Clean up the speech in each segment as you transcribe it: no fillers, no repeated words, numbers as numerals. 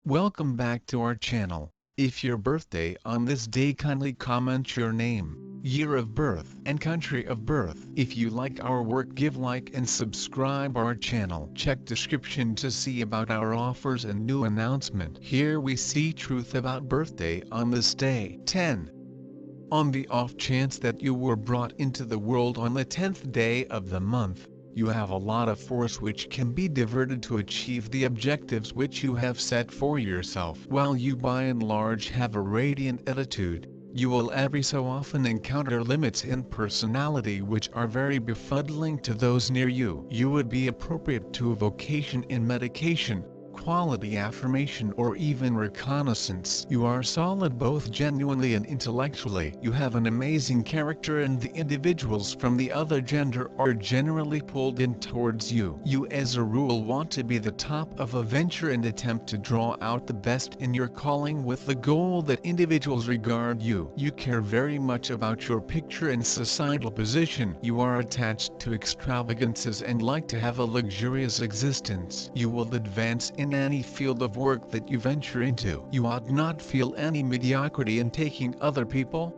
Welcome back to our channel. If your birthday on this day, kindly comment your name, year of birth and country of birth. If you like our work, give like and subscribe our channel. Check description to see about our offers and new announcement. Here we see truth about birthday on this day. 10. On the off chance that you were brought into the world on the 10th day of the month, you have a lot of force which can be diverted to achieve the objectives which you have set for yourself. While you by and large have a radiant attitude, you will every so often encounter limits in personality which are very befuddling to those near you. You would be appropriate to a vocation in medication, quality affirmation, or even reconnaissance. You are solid both genuinely and intellectually. You have an amazing character, and the individuals from the other gender are generally pulled in towards you. You as a rule want to be the top of a venture and attempt to draw out the best in your calling with the goal that individuals regard you. You care very much about your picture and societal position. You are attached to extravagances and like to have a luxurious existence. You will advance in any field of work that you venture into. You ought not feel any mediocrity in taking other people's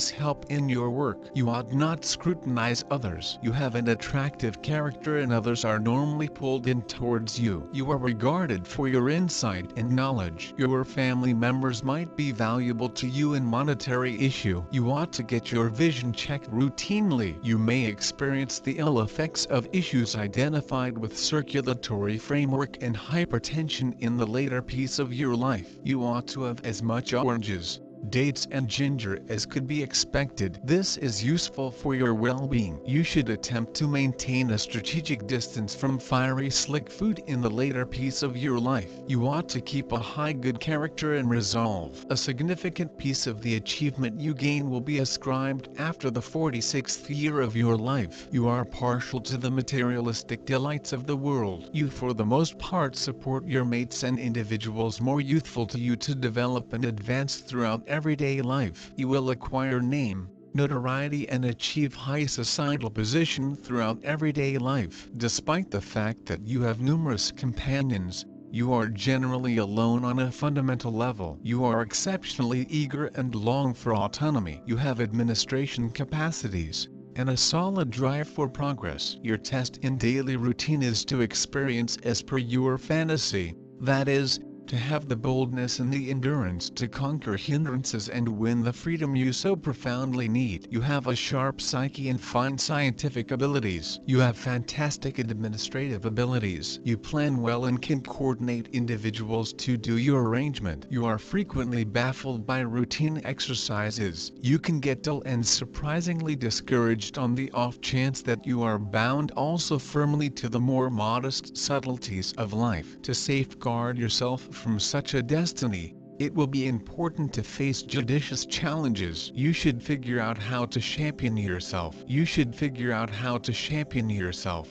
help in your work. You ought not scrutinize others. You have an attractive character and others are normally pulled in towards you. You are regarded for your insight and knowledge. Your family members might be valuable to you in monetary issue. You ought to get your vision checked routinely. You may experience the ill effects of issues identified with circulatory framework and hypertension in the later piece of your life. You ought to have as much oranges, dates and ginger as could be expected. This is useful for your well-being. You should attempt to maintain a strategic distance from fiery slick food in the later piece of your life. You ought to keep a high good character and resolve. A significant piece of the achievement you gain will be ascribed after the 46th year of your life. You are partial to the materialistic delights of the world. You for the most part support your mates and individuals more youthful to you to develop and advance throughout everyday life. You will acquire name, notoriety and achieve high societal position throughout everyday life. Despite the fact that you have numerous companions, you are generally alone on a fundamental level. You are exceptionally eager and long for autonomy. You have administration capacities and a solid drive for progress. Your test in daily routine is to experience as per your fantasy, that is, to have the boldness and the endurance to conquer hindrances and win the freedom you so profoundly need. You have a sharp psyche and fine scientific abilities. You have fantastic administrative abilities. You plan well and can coordinate individuals to do your arrangement. You are frequently baffled by routine exercises. You can get dull and surprisingly discouraged on the off chance that you are bound also firmly to the more modest subtleties of life. To safeguard yourself from such a destiny, it will be important to face judicious challenges. You should figure out how to champion yourself.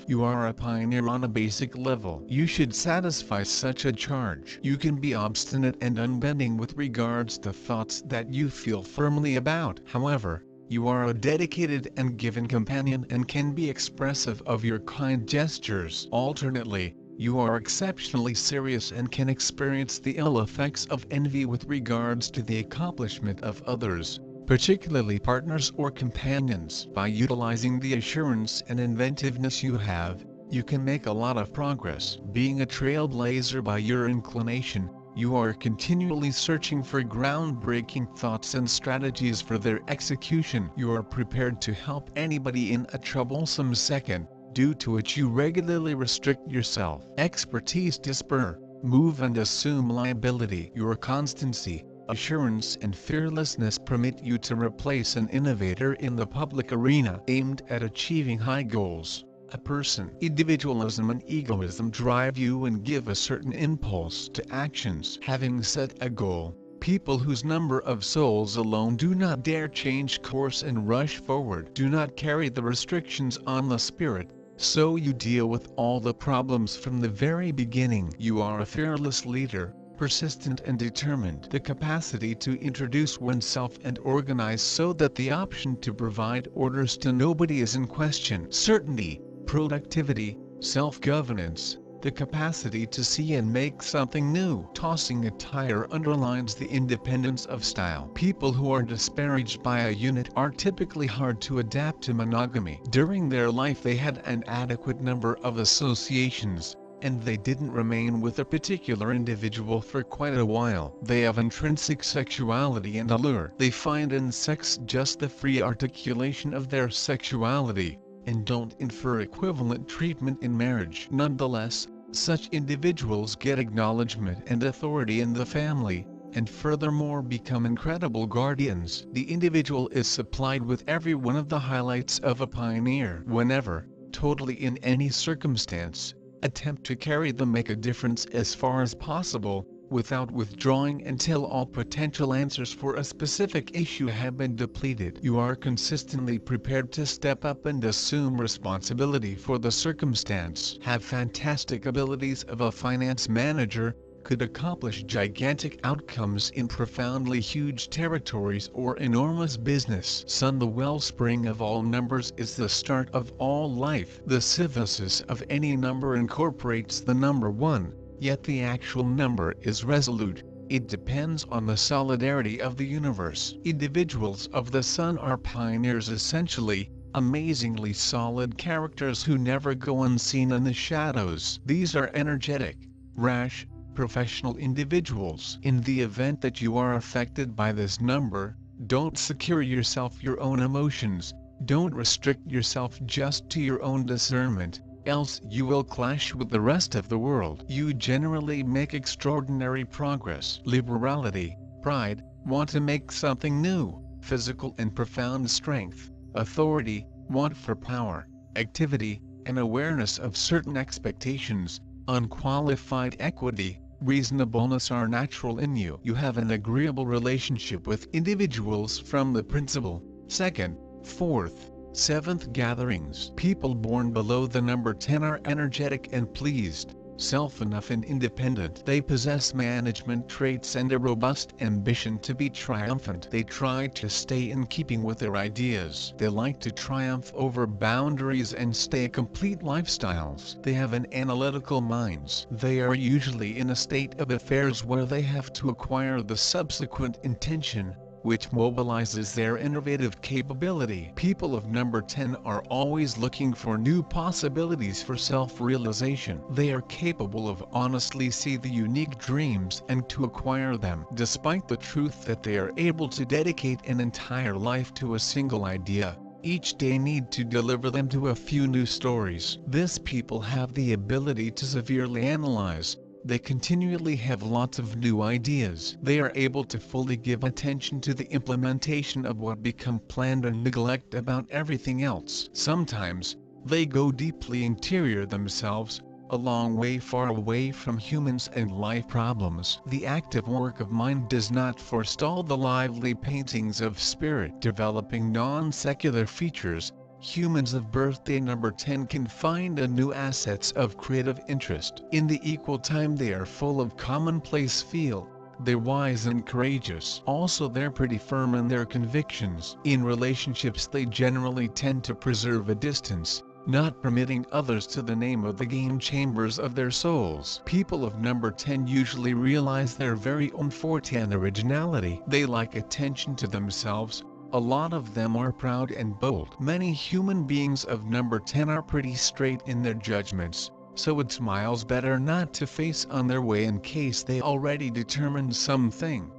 You are a pioneer on a basic level. You should satisfy such a charge. You can be obstinate and unbending with regards to thoughts that you feel firmly about. However, you are a dedicated and given companion and can be expressive of your kind gestures. Alternately, you are exceptionally serious and can experience the ill effects of envy with regards to the accomplishment of others, particularly partners or companions. By utilizing the assurance and inventiveness you have, you can make a lot of progress. Being a trailblazer by your inclination, you are continually searching for groundbreaking thoughts and strategies for their execution. You are prepared to help anybody in a troublesome second, due to which you regularly restrict yourself. Expertise to spur, move and assume liability. Your constancy, assurance and fearlessness permit you to replace an innovator in the public arena aimed at achieving high goals. A person, individualism and egoism drive you and give a certain impulse to actions. Having set a goal, people whose number of souls alone do not dare change course and rush forward do not carry the restrictions on the spirit. So you deal with all the problems from the very beginning. You are a fearless leader, persistent and determined. The capacity to introduce oneself and organize so that the option to provide orders to nobody is in question. Certainty, productivity, self-governance, The capacity to see and make something new. Tossing a tire underlines the independence of style. People who are disparaged by a unit are typically hard to adapt to monogamy. During their life they had an adequate number of associations, and they didn't remain with a particular individual for quite a while. They have intrinsic sexuality and allure. They find in sex just the free articulation of their sexuality, and don't infer equivalent treatment in marriage. Nonetheless, such individuals get acknowledgement and authority in the family, and furthermore become incredible guardians. The individual is supplied with every one of the highlights of a pioneer. Whenever, totally in any circumstance, attempt to carry them, make a difference as far as possible, without withdrawing until all potential answers for a specific issue have been depleted. You are consistently prepared to step up and assume responsibility for the circumstance. Have fantastic abilities of a finance manager, could accomplish gigantic outcomes in profoundly huge territories or enormous business. Sun, the wellspring of all numbers, is the start of all life. The synthesis of any number incorporates the number 1, yet the actual number is resolute. It depends on the solidarity of the universe. Individuals of the Sun are pioneers, essentially, amazingly solid characters who never go unseen in the shadows. These are energetic, rash, professional individuals. In the event that you are affected by this number, don't secure yourself your own emotions, don't restrict yourself just to your own discernment, else you will clash with the rest of the world. You generally make extraordinary progress. Liberality, pride, want to make something new, physical and profound strength, authority, want for power, activity, and awareness of certain expectations, unqualified equity, reasonableness are natural in you. You have an agreeable relationship with individuals from the principal, second, fourth, seventh gatherings. People born below the number 10 are energetic and pleased, self-enough and independent. They possess management traits and a robust ambition to be triumphant. They try to stay in keeping with their ideas. They like to triumph over boundaries and stay complete lifestyles. They have an analytical minds. They are usually in a state of affairs where they have to acquire the subsequent intention, which mobilizes their innovative capability. People of number 10 are always looking for new possibilities for self-realization. They are capable of honestly see the unique dreams and to acquire them. Despite the truth that they are able to dedicate an entire life to a single idea, each day need to deliver them to a few new stories. These people have the ability to severely analyze. They continually have lots of new ideas. They are able to fully give attention to the implementation of what become planned and neglect about everything else. Sometimes, they go deeply interior themselves, a long way far away from humans and life problems. The active work of mind does not forestall the lively paintings of spirit. Developing non-secular features, humans of birthday number 10 can find a new assets of creative interest. In the equal time they are full of commonplace feel. They're wise and courageous. Also they're pretty firm in their convictions. In relationships they generally tend to preserve a distance, not permitting others to the name of the game chambers of their souls. People of number 10 usually realize their very own forte and originality. They like attention to themselves. A lot of them are proud and bold. Many human beings of number 10 are pretty straight in their judgments, so it's miles better not to face on their way in case they already determined something.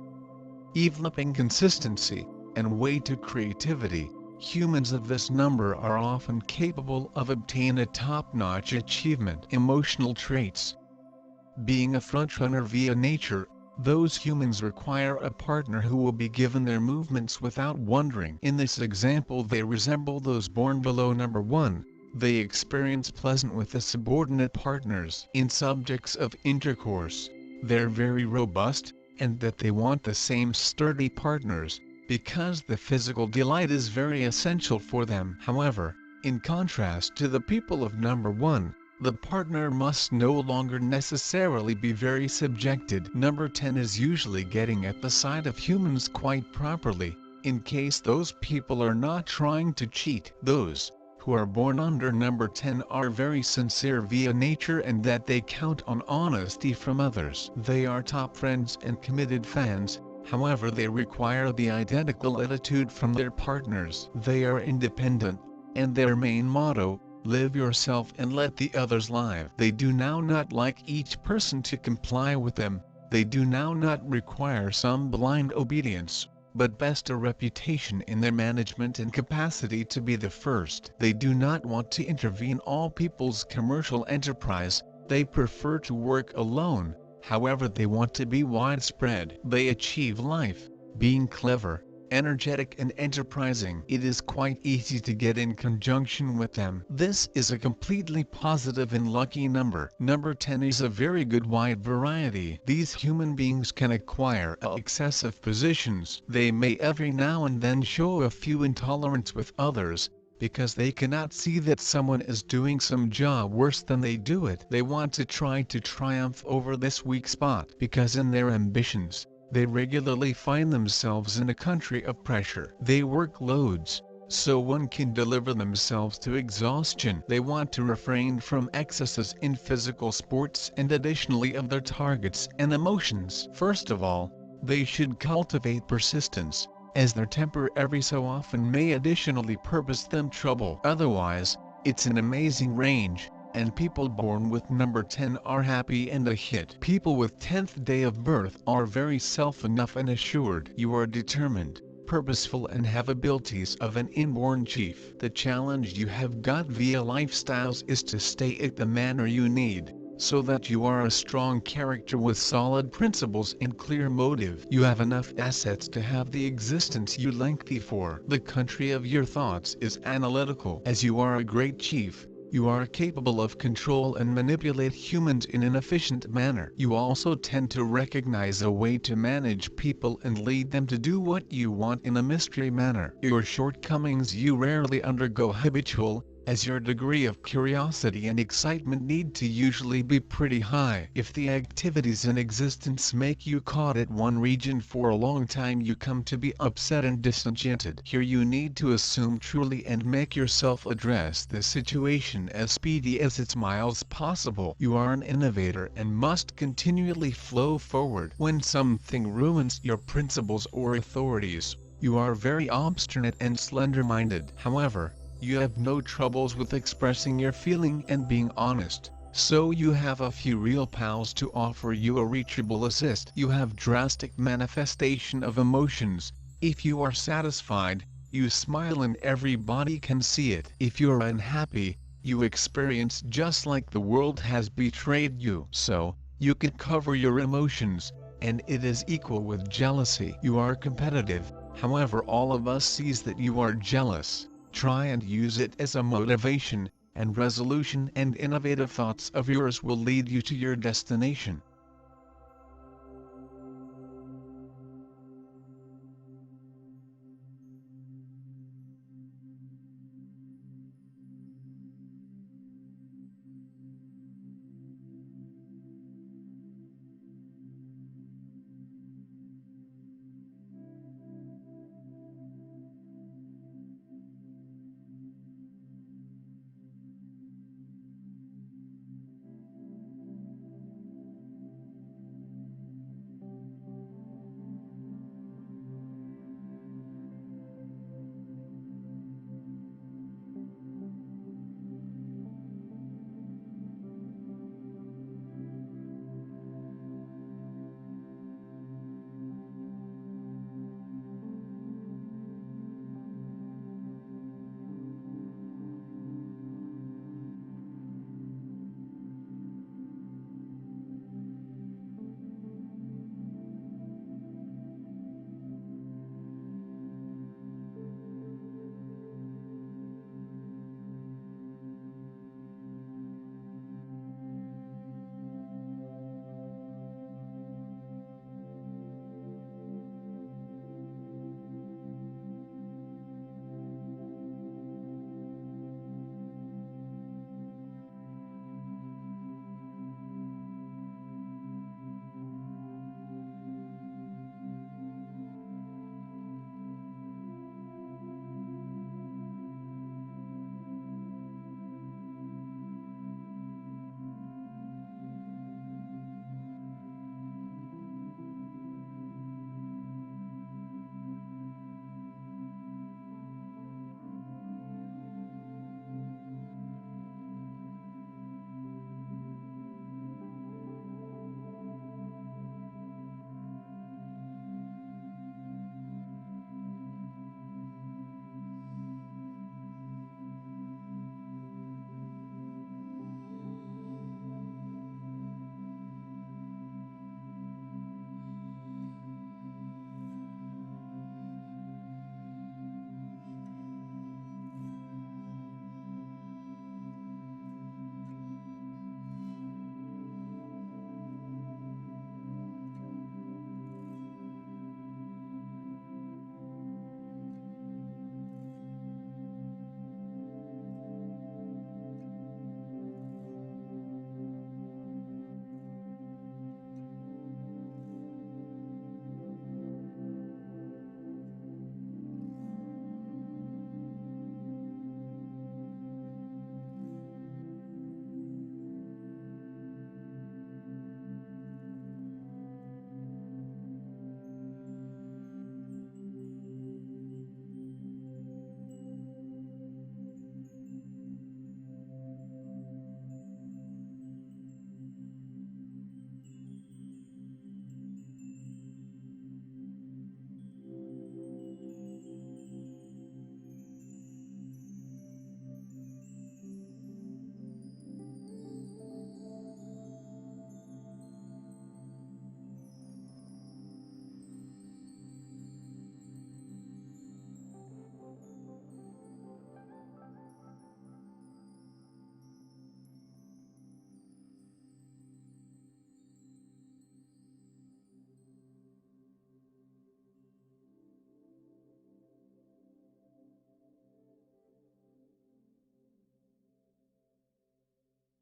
Developing consistency and way to creativity, humans of this number are often capable of obtaining a top-notch achievement. Emotional traits. Being a frontrunner via nature, those humans require a partner who will be given their movements without wondering. In this example they resemble those born below number 1. They experience pleasant with the subordinate partners. In subjects of intercourse, they're very robust, and that they want the same sturdy partners, because the physical delight is very essential for them. However, in contrast to the people of number 1, the partner must no longer necessarily be very subjected. Number 10 is usually getting at the side of humans quite properly, in case those people are not trying to cheat. Those who are born under number 10 are very sincere via nature and that they count on honesty from others. They are top friends and committed fans, however they require the identical attitude from their partners. They are independent, and their main motto, live yourself and let the others live. They do now not like each person to comply with them, they do now not require some blind obedience, but best a reputation in their management and capacity to be the first. They do not want to intervene all people's commercial enterprise, they prefer to work alone, however they want to be widespread. They achieve life, being clever, energetic and enterprising. It is quite easy to get in conjunction with them. This is a completely positive and lucky number. Number 10 is a very good wide variety. These human beings can acquire excessive positions. They may every now and then show a few intolerance with others, because they cannot see that someone is doing some job worse than they do it. They want to try to triumph over this weak spot, because in their ambitions, they regularly find themselves in a country of pressure. They work loads, so one can deliver themselves to exhaustion. They want to refrain from excesses in physical sports and additionally of their targets and emotions. First of all, they should cultivate persistence, as their temper every so often may additionally purpose them trouble. Otherwise, it's an amazing range, and people born with number 10 are happy and a hit. People with 10th day of birth are very self-enough and assured. You are determined, purposeful and have abilities of an inborn chief. The challenge you have got via lifestyles is to stay it the manner you need, so that you are a strong character with solid principles and clear motive. You have enough assets to have the existence you lengthy for. The country of your thoughts is analytical. As you are a great chief, you are capable of control and manipulate humans in an efficient manner. You also tend to recognize a way to manage people and lead them to do what you want in a mystery manner. Your shortcomings you rarely undergo habitual, as your degree of curiosity and excitement need to usually be pretty high. If the activities in existence make you caught at one region for a long time, you come to be upset and disenchanted. Here you need to assume truly and make yourself address the situation as speedy as it's miles possible. You are an innovator and must continually flow forward. When something ruins your principles or authorities, you are very obstinate and slender-minded. However, you have no troubles with expressing your feeling and being honest, so you have a few real pals to offer you a reachable assist. You have drastic manifestation of emotions. If you are satisfied, you smile and everybody can see it. If you're unhappy, you experience just like the world has betrayed you. So, you can cover your emotions, and it is equal with jealousy. You are competitive, however all of us sees that you are jealous. Try and use it as a motivation, and resolution and innovative thoughts of yours will lead you to your destination.